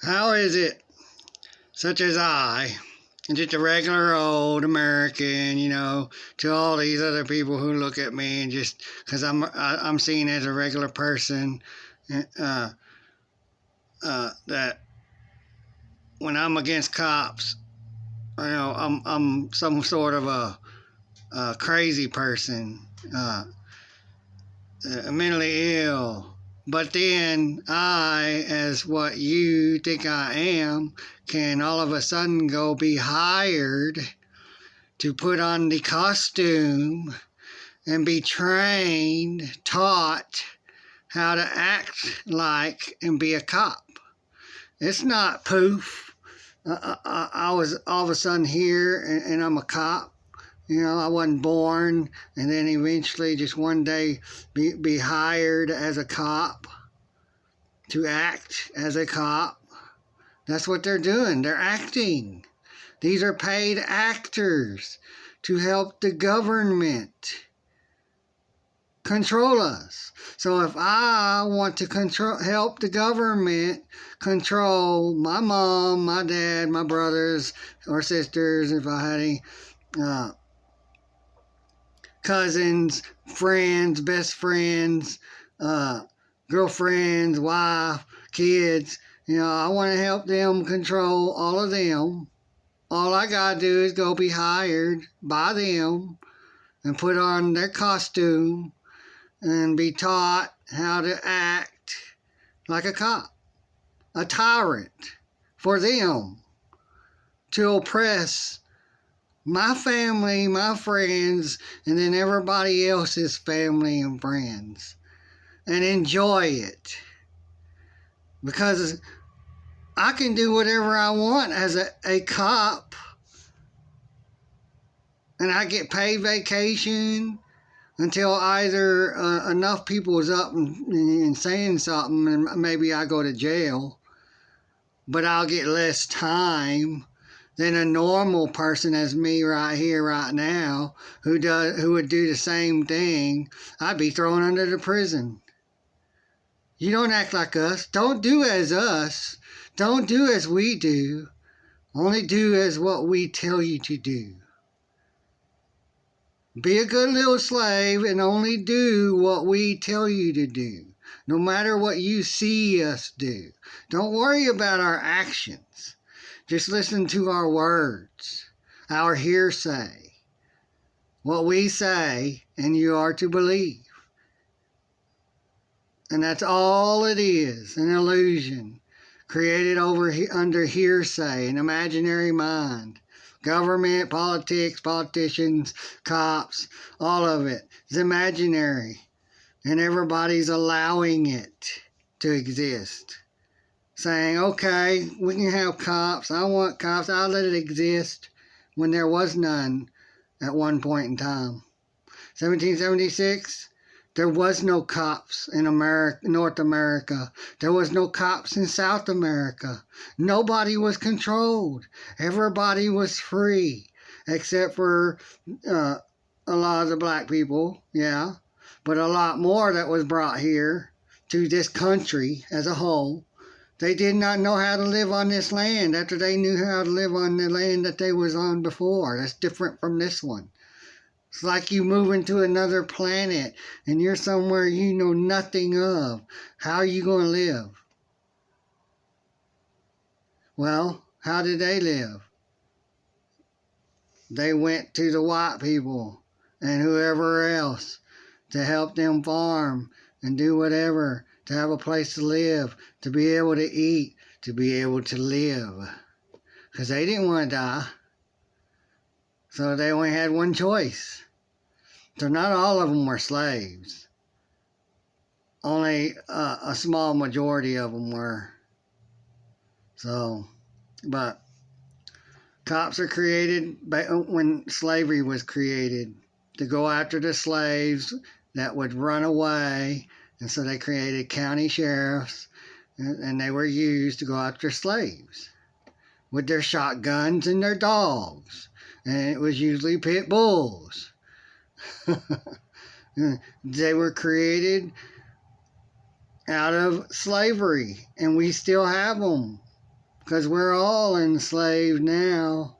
How is it, such as I, just a regular old American, to all these other people who look at me and just because I'm seen as a regular person, uh, that when I'm against cops, I'm some sort of a crazy person, mentally ill. But then I, as what you think I am, can all of a sudden go be hired to put on the costume and be trained, taught how to act like and be a cop. It's not poof. I was all of a sudden here and I'm a cop. I wasn't born and then eventually just one day be hired as a cop to act as a cop. That's what they're doing. They're acting. These are paid actors to help the government control us. So if I want to help the government control my mom, my dad, my brothers or sisters, if I had any cousins, friends, best friends, girlfriends, wife, kids, I want to help them control all of them. All I gotta do is go be hired by them and put on their costume and be taught how to act like a cop, a tyrant for them to oppress my family, my friends, and then everybody else's family and friends and enjoy it. Because I can do whatever I want as a cop and I get paid vacation until either enough people is up and saying something and maybe I go to jail, but I'll get less time than a normal person as me right here, right now, who would do the same thing. I'd be thrown under the prison. You don't act like us. Don't do as us. Don't do as we do. Only do as what we tell you to do. Be a good little slave and only do what we tell you to do, no matter what you see us do. Don't worry about our actions. Just listen to our words, our hearsay, what we say, and you are to believe. And that's all it is, an illusion created under hearsay, an imaginary mind. Government, politics, politicians, cops, all of it is imaginary. And everybody's allowing it to exist. Saying, okay, we can have cops. I want cops. I'll let it exist when there was none at one point in time. 1776, there was no cops in North America. There was no cops in South America. Nobody was controlled. Everybody was free, except for a lot of the black people, yeah. But a lot more that was brought here to this country as a whole. They did not know how to live on this land after they knew how to live on the land that they was on before. That's different from this one. It's like you moving to another planet and you're somewhere you know nothing of. How are you going to live? Well, how did they live? They went to the white people and whoever else to help them farm and do whatever, to have a place to live, to be able to eat, to be able to live. Because they didn't want to die. So they only had one choice. So not all of them were slaves. Only a small majority of them were. So, but cops are created when slavery was created to go after the slaves that would run away. And so they created county sheriffs and they were used to go after slaves with their shotguns and their dogs. And it was usually pit bulls. They were created out of slavery, and we still have them. because we're all enslaved now.